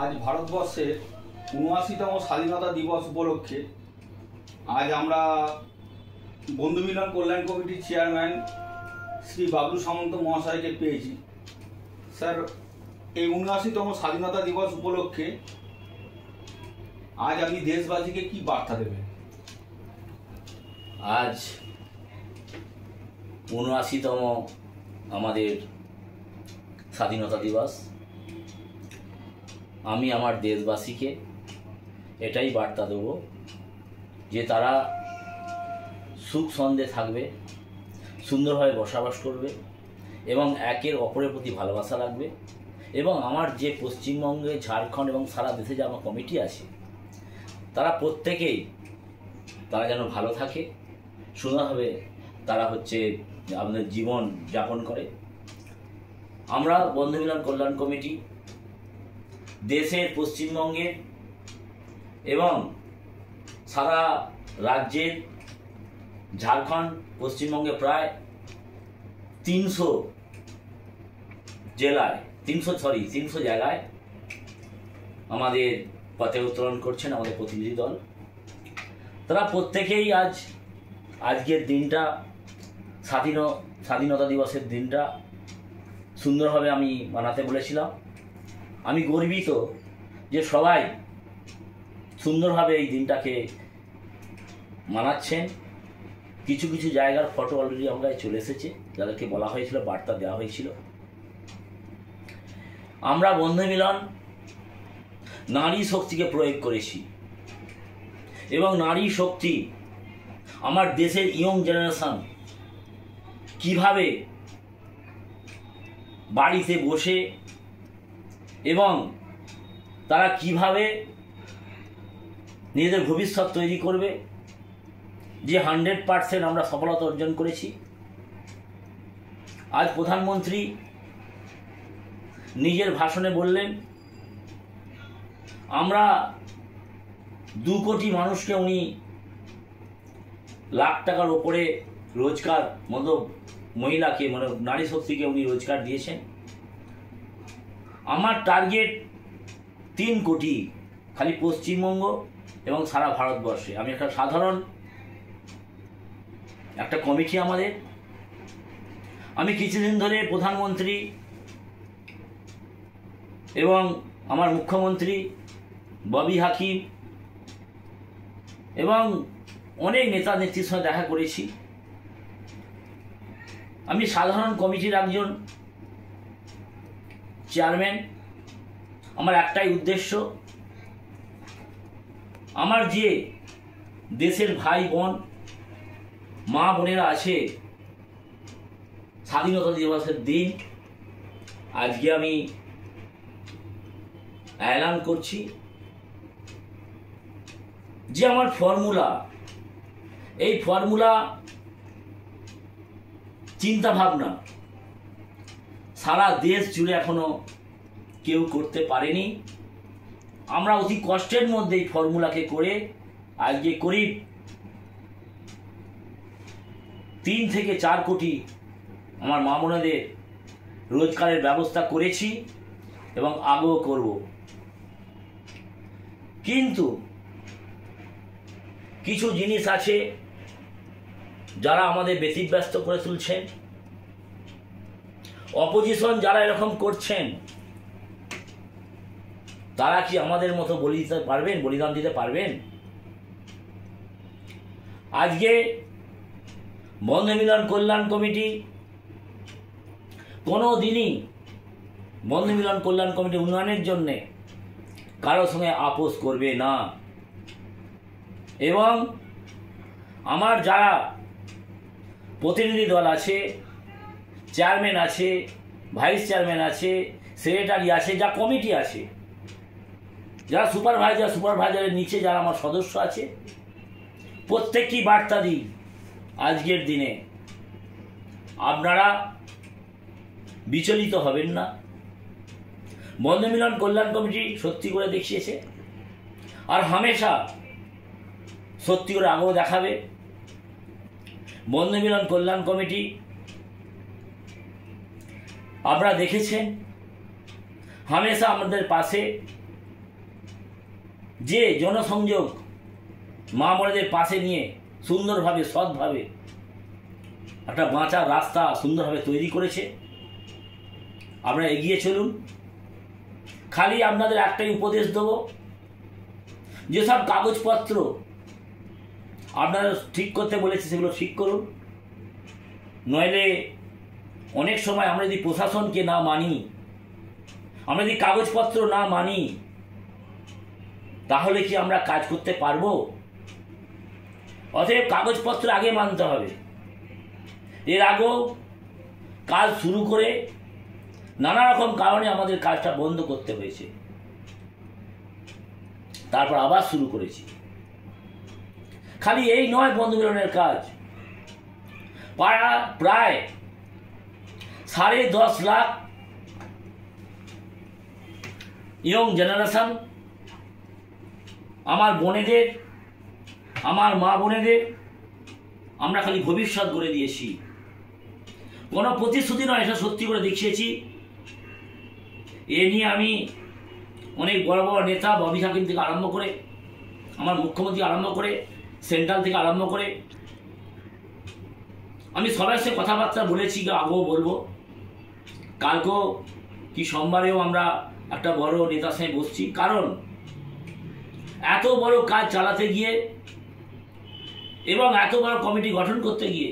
আজ ভারতবর্ষের ৭৯তম স্বাধীনতা দিবস উপলক্ষে আজ আমরা বন্ধু মিলন কল্যাণ কমিটির চেয়ারম্যান শ্রী বাবলু সামন্ত মহাশয়কে পেয়েছি। স্যার, এই ৭৯তম স্বাধীনতা দিবস উপলক্ষে আজ আপনি দেশবাসীকে কি বার্তা দেবেন? আজ ৭৯তম আমাদের স্বাধীনতা দিবস। আমি আমার দেশবাসীকে এটাই বার্তা দেব যে তারা সুখ ছন্দে থাকবে, সুন্দরভাবে বসবাস করবে এবং একের অপরের প্রতি ভালোবাসা রাখবে। এবং আমার যে পশ্চিমবঙ্গে, ঝাড়খণ্ড এবং সারা দেশে যে আমার কমিটি আছে, তারা প্রত্যেকেই তারা যেন ভালো থাকে, সুন্দরভাবে তারা আমাদের জীবন যাপন করে। আমরা বন্ধু মিলন কল্যাণ কমিটি দেশের, পশ্চিমবঙ্গের এবং সারা রাজ্যের, ঝাড়খণ্ড, পশ্চিমবঙ্গে প্রায় ৩০০ জায়গায় আমাদের পথে উত্তোলন করছেন আমাদের প্রতিনিধি দল। তারা প্রত্যেকেই আজকের দিনটা, স্বাধীনতা দিবসের দিনটা সুন্দরভাবে আমি মানাতে বলেছিলাম। আমি গর্বিত যে সবাই সুন্দরভাবে এই দিনটাকে মানাচ্ছেন। কিছু কিছু জায়গার ফটো অলরেডি আমরা চলে এসেছে, যাদেরকে বলা হয়েছিল, বার্তা দেওয়া হয়েছিল। আমরা বন্ধু মিলন নারী শক্তিকে প্রয়োগ করেছি এবং নারী শক্তি আমার দেশের ইয়ং জেনারেশন কিভাবে বাড়িতে বসে এবং তারা কিভাবে নিজেদের ভবিষ্যৎ তৈরি করবে, যে 100% আমরা সফলতা অর্জন করেছি। আজ প্রধানমন্ত্রী নিজের ভাষণে বললেন আমরা 2 কোটি মানুষকে উনি লাখ টাকার ওপরে রোজগার, মহিলাকে নারী শক্তিকে উনি রোজগার দিয়েছেন। আমার টার্গেট 3 কোটি, খালি পশ্চিমবঙ্গ এবং সারা ভারতবর্ষে। আমি একটা সাধারণ একটা কমিটি আমাদের। আমি কিছুদিন ধরে প্রধানমন্ত্রী এবং আমার মুখ্যমন্ত্রী ববি হাকিম এবং অনেক নেতা নেত্রীর সঙ্গে দেখা করেছি। আমি সাধারণ কমিটির একজন চেয়ারম্যান। আমার একটাই উদ্দেশ্য, আমার যে দেশের ভাই বোন, মা বোনেরা আছে, স্বাধীনতা দিবসের দিন আজকে আমি এলান করছি যে আমার ফর্মুলা, এই ফর্মুলা চিন্তা ভাবনা সারা দেশ জুড়ে এখনো কেউ করতে পারেনি। আমরা অতি কষ্টের মধ্যে এই ফর্মুলাকে করে আজকে করিব 3 থেকে 4 কোটি আমার মা বোনেদের রোজগারের ব্যবস্থা করেছি এবং আগেও করব। কিন্তু কিছু জিনিস আছে যারা আমাদের ব্যতিব্যস্ত করে তুলছেন। অপোজিশন যারা এরকম করছেন, তারা কি আমাদের মতো বলিদান দিতে পারবেন? আজকে বন্ধু মিলন কল্যাণ কমিটি কোনো দিনই বন্ধু মিলন কল্যাণ কমিটি উন্নয়নের জন্যে কারোর সঙ্গে আপোষ করবে না। এবং আমার যারা প্রতিনিধি দল আছে, চেয়ারম্যান আছে, ভাইস চেয়ারম্যান আছে, সেক্রেটারি আছে, যা কমিটি আছে, যারা সুপারভাইজারের নিচে যারা আমার সদস্য আছে, প্রত্যেককেই বার্তা দিই আজকের দিনে আপনারা বিচলিত হবেন না। বন্ধু মিলন কল্যাণ কমিটি সত্যি করে দেখিয়েছে আর হামেশা সত্যি করে আগেও দেখাবে। বন্ধু মিলন কল্যাণ কমিটি আপনারা দেখেছেন হামেশা আমাদের পাশে যে জনসংযোগ মা বোনেদের পাশে নিয়ে সুন্দরভাবে সৎভাবে একটা বাঁচার রাস্তা সুন্দরভাবে তৈরি করেছে। আপনারা এগিয়ে চলুন। খালি আপনাদের একটাই উপদেশ দেব, যেসব কাগজপত্র আপনারা ঠিক করতে বলেছে সেগুলো ঠিক করুন। নইলে অনেক সময় আমরা যদি প্রশাসনকে না মানি, আমরা যদি কাগজপত্র না মানি, তাহলে কি আমরা কাজ করতে পারবো? অতএব কাগজপত্র আগে মানতে হবে। এর আগেও কাজ শুরু করে নানা রকম কারণে আমাদের কাজটা বন্ধ করতে হয়েছে, তারপর আবার শুরু করেছি। খালি এই নয় বন্ধু মিলনের কাজ, প্রায় 10.5 লাখ ইয়ং জেনারেশন আমার বোনেদের, আমার মা বোনেদের আমরা খালি ভবিষ্যৎ গড়ে দিয়েছি। কোনো প্রতিশ্রুতি নয়, এটা সত্যি করে দেখিয়েছি। এ নিয়ে আমি অনেক বড় বড় নেতা, ববি হাকিম থেকে আরম্ভ করে, আমার মুখ্যমন্ত্রী আরম্ভ করে, সেন্ট্রাল থেকে আরম্ভ করে আমি সবার সাথে কথাবার্তা বলেছি, আগেও বলবো। কালকেও কি সোমবারেও আমরা একটা বড় নেতার সঙ্গে বসছি। কারণ এত বড় কাজ চালাতে গিয়ে এবং এত বড় কমিটি গঠন করতে গিয়ে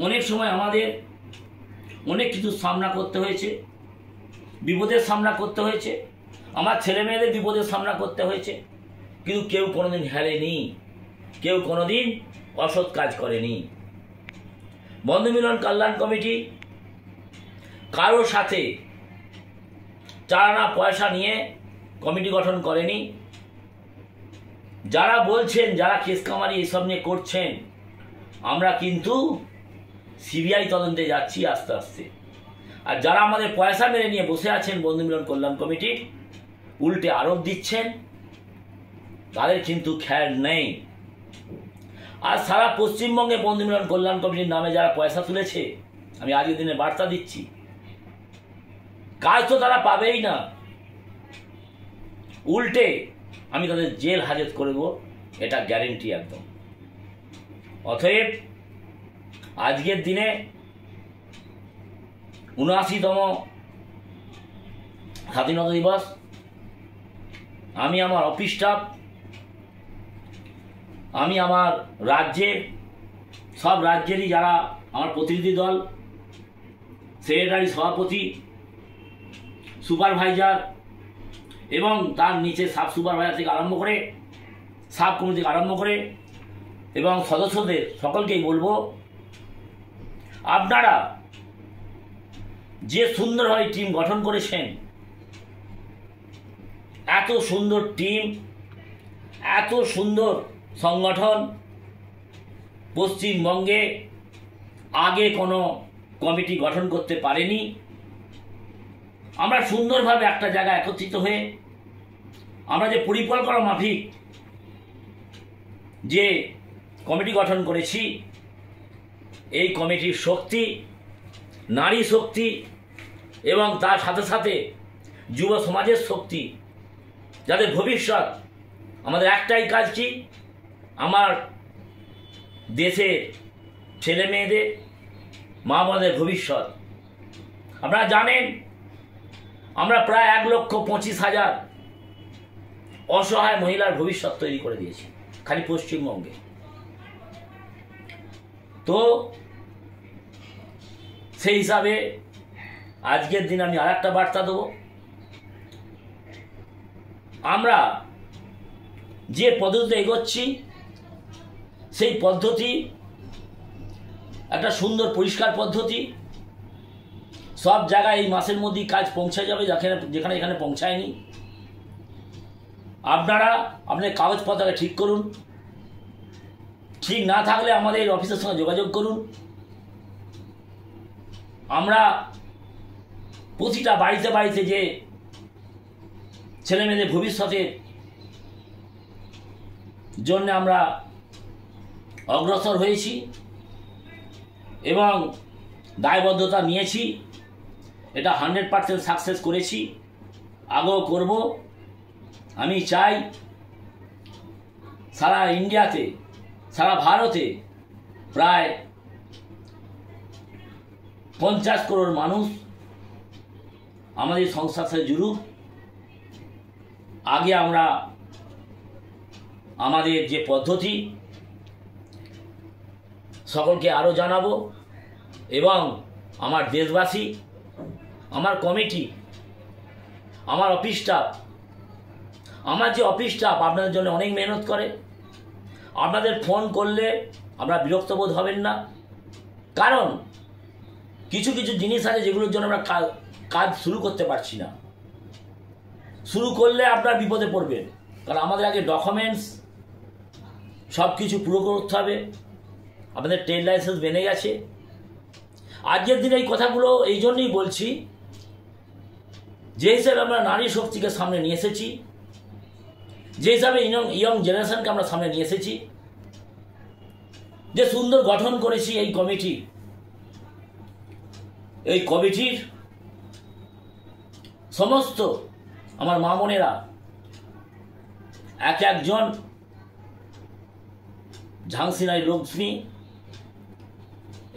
অনেক সময় আমাদের অনেক কিছু সামনা করতে হয়েছে, বিপদের সামনা করতে হয়েছে, আমার ছেলে মেয়েদের বিপদের সামনা করতে হয়েছে। কিন্তু কেউ কোনোদিন হারেনি, কেউ কোনোদিন অসৎ কাজ করেনি। বন্ধু মিলন কল্যাণ কমিটি কারোর সাথে চারানা পয়সা নিয়ে কমিটি গঠন করেনি। যারা বলছেন, যারা কেস কামারি এসব নিয়ে করছেন, আমরা কিন্তু সিবিআই তদন্তে যাচ্ছি আস্তে আস্তে। আর যারা আমাদের পয়সা মেরে নিয়ে বসে আছেন বন্ধু মিলন কল্যাণ কমিটি, উল্টে আরোপ দিচ্ছেন, তাদের কিন্তু খেয়াল নেই। আর সারা পশ্চিমবঙ্গে বন্ধু মিলন কল্যাণ কমিটির নামে যারা পয়সা তুলেছে, আমি আজকের দিনে বার্তা দিচ্ছি, কাজ তো তারা পাবেই না, উল্টে আমি তাদের জেল হাজত করব, এটা গ্যারেন্টি একদম। অতএব আজকের দিনে ৭৯তম স্বাধীনতা দিবস, আমি আমার অফিস স্টাফ, আমি আমার রাজ্যের সব রাজ্যেরই যারা আমার প্রতিনিধি দল, সেক্রেটারি, সভাপতি, সুপারভাইজার এবং তার নিচে সাব সুপারভাইজার থেকে আরম্ভ করে, সাব কমিটি থেকে আরম্ভ করে এবং সদস্যদের সকলকেই বলবো, আপনারা যে সুন্দরভাবে টিম গঠন করেছেন, এত সুন্দর টিম, এত সুন্দর সংগঠন পশ্চিমবঙ্গে আগে কোনো কমিটি গঠন করতে পারেনি। আমরা সুন্দরভাবে একটা জায়গায় একত্রিত হয়ে আমরা যে পরিকল্পনা মাফিক যে কমিটি গঠন করেছি, এই কমিটির শক্তি, নারী শক্তি এবং তার সাথে সাথে যুব সমাজের শক্তি, যাদের ভবিষ্যৎ, আমাদের একটাই কাজ কি, আমার দেশের ছেলে মেয়েদের, মা বোনদের ভবিষ্যৎ। আপনারা জানেন আমরা প্রায় 1,25,000 অসহায় মহিলার ভবিষ্যৎ তৈরি করে দিয়েছি খালি পশ্চিমবঙ্গে। তো সেই হিসাবে আজকের দিন আমি আর একটা বার্তা দেব, আমরা যে পদ্ধতিতে এগোচ্ছি সেই পদ্ধতি একটা সুন্দর পরিষ্কার পদ্ধতি, সব জায়গায় এই মাসের মধ্যেই কাজ পৌঁছে যাবে, যেখানে যেখানে পৌঁছায়নি। আপনারা আপনাদের কাগজপত্রকে ঠিক করুন, ঠিক না থাকলে আমাদের অফিসের সঙ্গে যোগাযোগ করুন। আমরা প্রতিটা বাড়িতে বাড়িতে যে ছেলে মেয়েদের ভবিষ্যতের জন্য আমরা অগ্রসর হয়েছি এবং দায়বদ্ধতা নিয়েছি, এটা 100% সাকসেস করেছি, আগেও করব। আমি চাই সারা ইন্ডিয়াতে, সারা ভারতে প্রায় 50 করোড় মানুষ আমাদের সংস্থার সাথে জুড়ুক। আগে আমরা আমাদের যে পদ্ধতি সকলকে আরও জানাবো, এবং আমার দেশবাসী, আমার কমিটি, আমার অফিস স্টাফ, আমার যে অফিস স্টাফ আপনাদের জন্য অনেক মেহনত করে। আপনাদের ফোন করলে আপনারা বিরক্ত বোধ হবেন না, কারণ কিছু কিছু জিনিস আছে যেগুলোর জন্য আমরা কাজ শুরু করতে পারছি না। শুরু করলে আপনার বিপদে পড়বেন, কারণ আমাদের আগে ডকুমেন্টস সব কিছু পুরো করতে হবে। আপনাদের ট্রেড লাইসেন্স বেড়ে গেছে। আজকের দিনে এই কথাগুলো এই জন্যই বলছি, যে হিসাবে আমরা নারী শক্তিকে সামনে নিয়ে এসেছি, যে হিসাবে ইয়ং জেনারেশনকে আমরা সামনে নিয়ে এসেছি, যে সুন্দর গঠন করেছি এই কমিটি, এই কমিটির সমস্ত আমার মা বোনেরা এক একজন ঝাংসি রায় লক্ষ্মী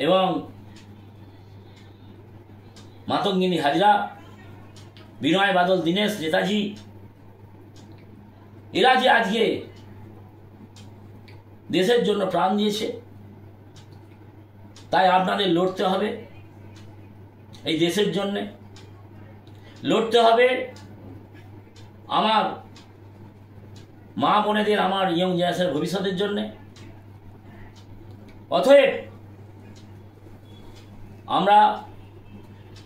এবং মাতঙ্গিনী হাজরা, বিনয় বাদল দীনেশ নেতাজি, এরা যে আজকে দেশের জন্য প্রাণ দিয়েছে, তাই আপনাদের লড়তে হবে। এই দেশের জন্যে লড়তে হবে। আমার মা বোনেদের, আমার ইয়ং জেনারেশনের ভবিষ্যতের জন্যে। অতএব আমরা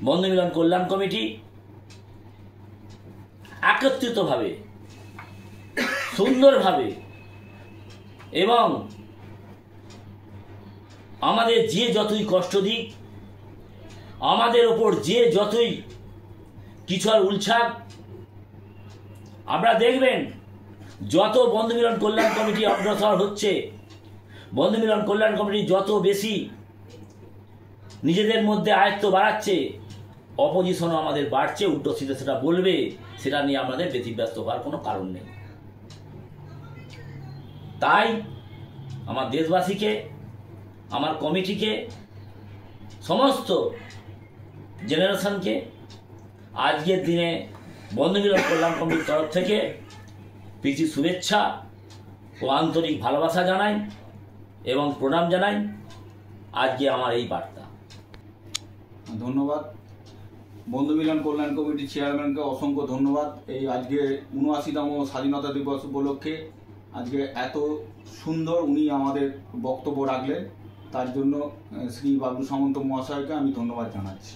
বন্ধু মিলন কল্যাণ কমিটি একত্রিতভাবে, সুন্দরভাবে, এবং আমাদের যে যতই কষ্ট দিক, আমাদের ওপর যে যতই কিছু আর উলছাক, আপনারা দেখবেন যত বন্ধু মিলন কল্যাণ কমিটি অগ্রসর হচ্ছে, বন্ধু মিলন কল্যাণ কমিটি যত বেশি নিজেদের মধ্যে আয়ত্ত বাড়াচ্ছে, অপোজিশনও আমাদের বাড়ছে। উল্টো সিধে সেটা বলবে, সেটা নিয়ে আমাদের ব্যতিব্যস্ত হওয়ার কোনো কারণ নেই। তাই আমার দেশবাসীকে, আমার কমিটিকে, সমস্ত জেনারেশনকে আজকের দিনে বন্ধু মিলন কল্যাণ কমিটির তরফ থেকে প্রীতি শুভেচ্ছা ও আন্তরিক ভালোবাসা জানাই এবং প্রণাম জানাই। আজকে আমার এই বার্তা। ধন্যবাদ। বন্ধু মিলন কল্যাণ কমিটির চেয়ারম্যানকে অসংখ্য ধন্যবাদ। এই আজকে ৭৯তম স্বাধীনতা দিবস উপলক্ষে আজকে এত সুন্দর উনি আমাদের বক্তব্য রাখলেন, তার জন্য শ্রী বাবলু সামন্ত মহাশয়কে আমি ধন্যবাদ জানাচ্ছি।